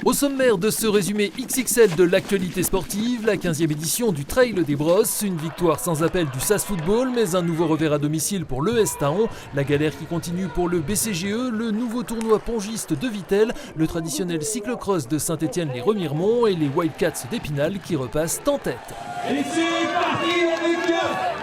Au sommaire de ce résumé XXL de l'actualité sportive, la 15e édition du Trail des Brosses, une victoire sans appel du SAS Football, mais un nouveau revers à domicile pour l'ES Taon, la galère qui continue pour le BCGE, le nouveau tournoi pongiste de Vittel, le traditionnel cyclocross de Saint-Étienne les Remiremont et les Wildcats d'Épinal qui repassent en tête.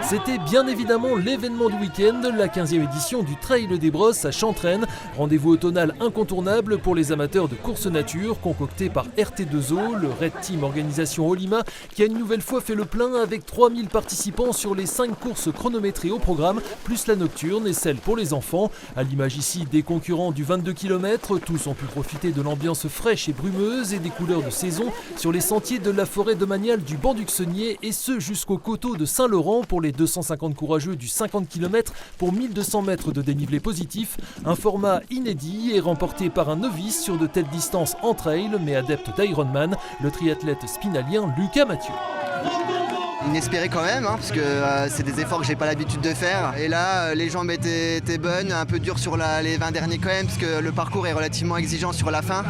C'était bien évidemment l'événement du week-end, la 15e édition du Trail des Brosses à Chantraine. Rendez-vous automnal incontournable pour les amateurs de course nature, concocté par RT2O, le Red Team Organisation Olima, qui a une nouvelle fois fait le plein avec 3000 participants sur les 5 courses chronométrées au programme, plus la nocturne et celle pour les enfants. À l'image ici des concurrents du 22 km, tous ont pu profiter de l'ambiance fraîche et brumeuse et des couleurs de saison sur les sentiers de la forêt domaniale du Banc-du-Xenier et ce jusqu'au coteau de Saint-Laurent pour les 250 courageux du 50 km pour 1200 mètres de dénivelé positif. Un format inédit et remporté par un novice sur de telles distances en trail mais adepte d'Ironman, le triathlète spinalien Lucas Mathieu. Inespéré quand même, parce que c'est des efforts que j'ai pas l'habitude de faire. Et là, les jambes étaient bonnes, un peu dures sur les 20 derniers quand même, parce que le parcours est relativement exigeant sur la fin.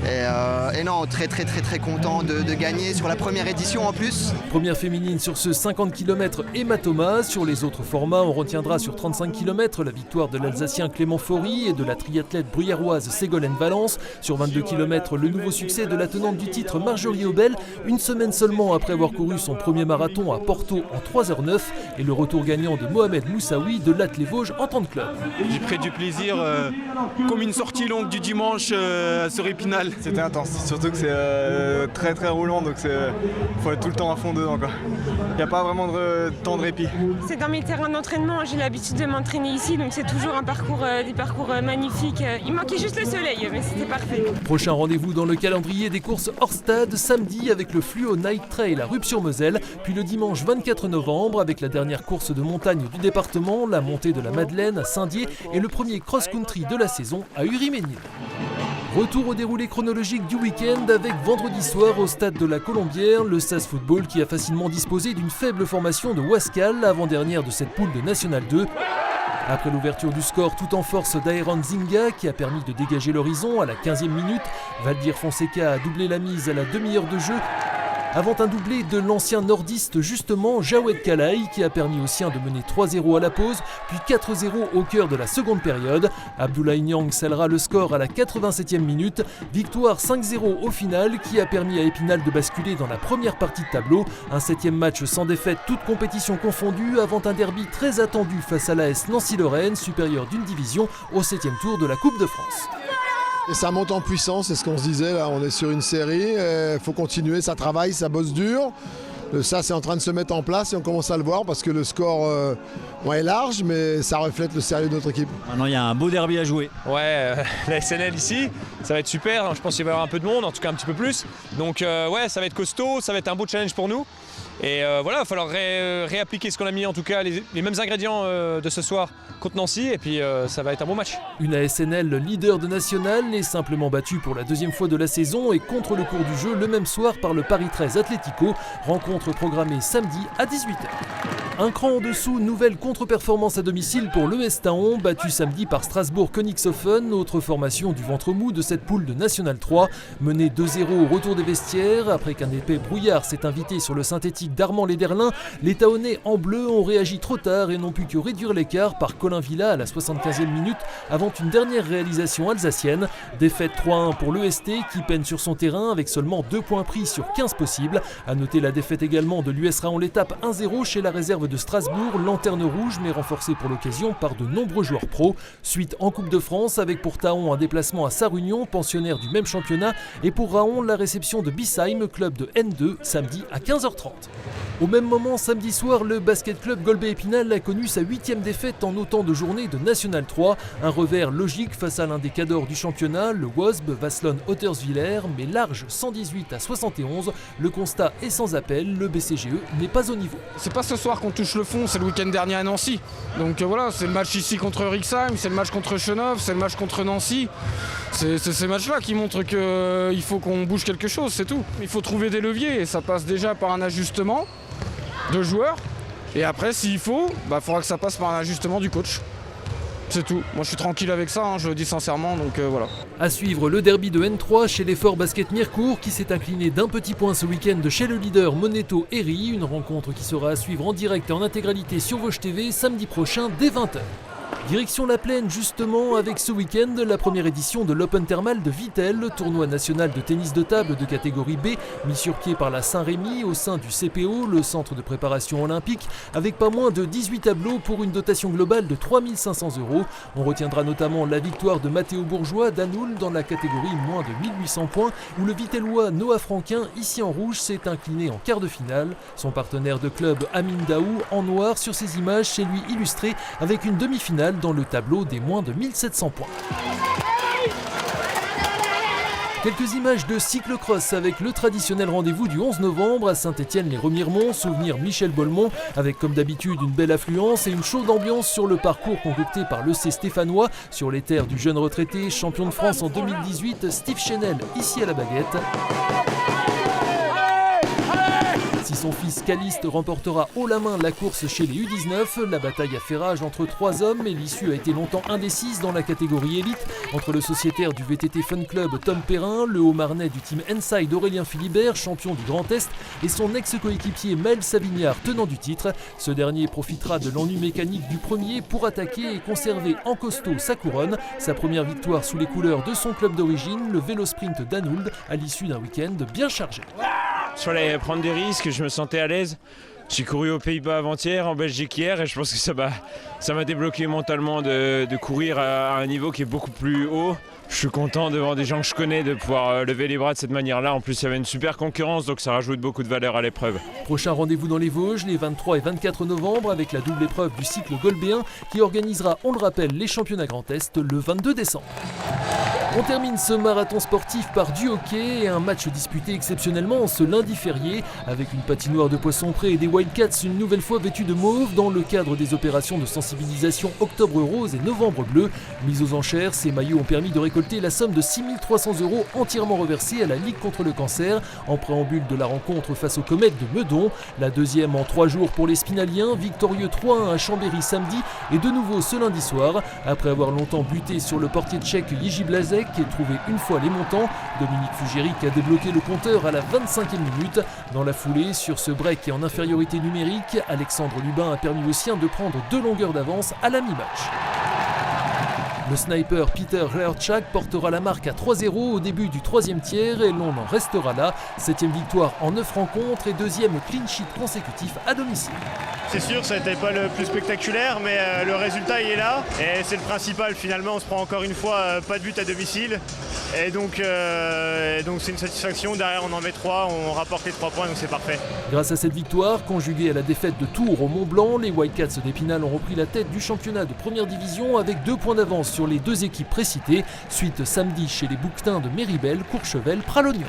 Et non, très content de gagner sur la première édition en plus. Première féminine sur ce 50 km Emma Thomas. Sur les autres formats, on retiendra sur 35 km la victoire de l'Alsacien Clément Faury et de la triathlète bruyéroise Ségolène Valence. Sur 22 km, le nouveau succès de la tenante du titre Marjorie Aubel, une semaine seulement après avoir couru son premier marathon à Porto en 3h09 et le retour gagnant de Mohamed Moussaoui de Latte-les-Vosges en temps de club. J'ai pris du plaisir comme une sortie longue du dimanche sur Épinal. C'était intense, surtout que c'est très roulant, donc il faut être tout le temps à fond dedans. Il n'y a pas vraiment de temps de répit. C'est dans mes terrains d'entraînement, j'ai l'habitude de m'entraîner ici, donc c'est toujours des parcours magnifiques. Il manquait juste le soleil, mais c'était parfait. Prochain rendez-vous dans le calendrier des courses hors stade, samedi avec le Fluo Night Trail à Rupt-sur-Moselle, puis le dimanche 24 novembre avec la dernière course de montagne du département, la montée de la Madeleine à Saint-Dié et le premier cross-country de la saison à Uri-Ménil. Retour au déroulé chronologique du week-end avec vendredi soir au stade de la Colombière, le SAS Football qui a facilement disposé d'une faible formation de Wascal, avant-dernière de cette poule de National 2. Après l'ouverture du score tout en force d'Aaron Zinga qui a permis de dégager l'horizon à la 15e minute, Valdir Fonseca a doublé la mise à la demi-heure de jeu, avant un doublé de l'ancien nordiste justement Jawed Kalaï qui a permis aux siens de mener 3-0 à la pause, puis 4-0 au cœur de la seconde période. Abdoulaye Niang scellera le score à la 87e minute, victoire 5-0 au final qui a permis à Épinal de basculer dans la première partie de tableau. Un 7e match sans défaite, toute compétition confondue, avant un derby très attendu face à l'AS Nancy-Lorraine, supérieur d'une division au 7e tour de la Coupe de France. Et ça monte en puissance, c'est ce qu'on se disait, là on est sur une série, il faut continuer, ça travaille, ça bosse dur. Ça c'est en train de se mettre en place et on commence à le voir parce que le score est large mais ça reflète le sérieux de notre équipe. Maintenant il y a un beau derby à jouer. Ouais, la SNL ici, ça va être super, je pense qu'il va y avoir un peu de monde, en tout cas un petit peu plus. Donc ouais, ça va être costaud, ça va être un beau challenge pour nous. Et voilà, il va falloir réappliquer ce qu'on a mis, en tout cas les mêmes ingrédients de ce soir contre Nancy, et puis ça va être un bon match. Une ASNL leader de national est simplement battue pour la deuxième fois de la saison et contre le cours du jeu le même soir par le Paris 13 Atlético, rencontre programmée samedi à 18h. Un cran en dessous, nouvelle contre-performance à domicile pour l'ES Taon, battu samedi par Strasbourg-Königshofen, autre formation du ventre mou de cette poule de National 3. Mené 2-0 au retour des vestiaires, après qu'un épais brouillard s'est invité sur le synthétique d'Armand-les-Derlins, les Taonnais en bleu ont réagi trop tard et n'ont pu que réduire l'écart par Colin Villa à la 75e minute avant une dernière réalisation alsacienne. Défaite 3-1 pour l'EST qui peine sur son terrain avec seulement 2 points pris sur 15 possibles. A noter la défaite également de l'US Raon l'étape 1-0 chez la réserve de Strasbourg, lanterne rouge mais renforcée pour l'occasion par de nombreux joueurs pros. Suite en Coupe de France avec pour Taon un déplacement à Sarre-Union, pensionnaire du même championnat, et pour Raon la réception de Bissheim, club de N2, samedi à 15h30. Au même moment, samedi soir, le basket club Golbet-Épinal a connu sa 8e défaite en autant de journées de National 3. Un revers logique face à l'un des cadors du championnat, le WOSB Vasselon-Hotterswiller, mais large 118-71. Le constat est sans appel, le BCGE n'est pas au niveau. C'est pas ce soir qu'on touche le fond, c'est le week-end dernier à Nancy. Donc voilà, c'est le match ici contre Rixheim, c'est le match contre Chenov, c'est le match contre Nancy. C'est ces matchs-là qui montrent qu'il faut qu'on bouge quelque chose, c'est tout. Il faut trouver des leviers et ça passe déjà par un ajustement de joueurs. Et après, s'il faut, faudra que ça passe par un ajustement du coach. C'est tout. Moi je suis tranquille avec ça, je le dis sincèrement, donc voilà. À suivre le derby de N3 chez l'Effort Basket Mirecourt qui s'est incliné d'un petit point ce week-end chez le leader Moneto Eri, une rencontre qui sera à suivre en direct et en intégralité sur Vosges TV samedi prochain dès 20h. Direction la Plaine justement avec ce week-end la première édition de l'Open Thermal de Vittel, tournoi national de tennis de table de catégorie B, mis sur pied par la Saint-Rémy au sein du CPO, le centre de préparation olympique, avec pas moins de 18 tableaux pour une dotation globale de 3 500 €. On retiendra notamment la victoire de Mathéo Bourgeois d'Anoul dans la catégorie moins de 1800 points, où le Vitellois Noah Franquin, ici en rouge, s'est incliné en quart de finale. Son partenaire de club Amin Daou, en noir sur ses images, s'est lui illustré avec une demi-finale dans le tableau des moins de 1700 points. Quelques images de cyclocross avec le traditionnel rendez-vous du 11 novembre à Saint-Étienne-les-Remiremont, souvenir Michel Bolmont, avec comme d'habitude une belle affluence et une chaude ambiance sur le parcours concocté par l'EC stéphanois sur les terres du jeune retraité, champion de France en 2018, Steve Chenel, ici à la baguette. Si son fils Caliste remportera haut la main la course chez les U19, la bataille a fait rage entre 3 hommes et l'issue a été longtemps indécise dans la catégorie élite entre le sociétaire du VTT Fun Club Tom Perrin, le haut-marnais du team Inside Aurélien Philibert, champion du Grand Est, et son ex-coéquipier Maël Savignard, tenant du titre. Ce dernier profitera de l'ennui mécanique du premier pour attaquer et conserver en costaud sa couronne, sa première victoire sous les couleurs de son club d'origine, le vélo sprint d'Anould, à l'issue d'un week-end bien chargé. Je fallait prendre des risques, je me sentais à l'aise. J'ai couru aux Pays-Bas avant-hier, en Belgique hier, et je pense que ça m'a débloqué mentalement de courir à un niveau qui est beaucoup plus haut. Je suis content devant des gens que je connais de pouvoir lever les bras de cette manière-là. En plus, il y avait une super concurrence, donc ça rajoute beaucoup de valeur à l'épreuve. Prochain rendez-vous dans les Vosges, les 23 et 24 novembre, avec la double épreuve du cycle golbéen qui organisera, on le rappelle, les championnats Grand Est le 22 décembre. On termine ce marathon sportif par du hockey et un match disputé exceptionnellement ce lundi férié avec une patinoire de Poissompré et des Wildcats une nouvelle fois vêtus de mauve dans le cadre des opérations de sensibilisation Octobre Rose et Novembre Bleu. Mis aux enchères, ces maillots ont permis de récolter la somme de 6 300 € entièrement reversée à la Ligue contre le cancer en préambule de la rencontre face aux Comètes de Meudon. La deuxième en 3 jours pour les Spinaliens, victorieux 3-1 à Chambéry samedi et de nouveau ce lundi soir. Après avoir longtemps buté sur le portier tchèque Jiří Blazek et trouvé une fois les montants, Dominique Fugéric a débloqué le compteur à la 25e minute. Dans la foulée, sur ce break et en infériorité numérique, Alexandre Lubin a permis aux siens de prendre 2 longueurs d'avance à la mi-match. Le sniper Peter Rehrtchak portera la marque à 3-0 au début du 3e tiers et l'on en restera là. 7e victoire en 9 rencontres et 2e clean sheet consécutif à domicile. C'est sûr, ça n'était pas le plus spectaculaire, mais le résultat il est là et c'est le principal. Finalement, on se prend encore une fois pas de but à domicile et donc c'est une satisfaction. Derrière, on en met 3, on rapporte les 3 points, donc c'est parfait. Grâce à cette victoire, conjuguée à la défaite de Tours au Mont-Blanc, les Wildcats d'Épinal ont repris la tête du championnat de première division avec 2 points d'avance sur les 2 équipes précitées. Suite samedi chez les Bouquetins de Méribel, Courchevel, Pralognan.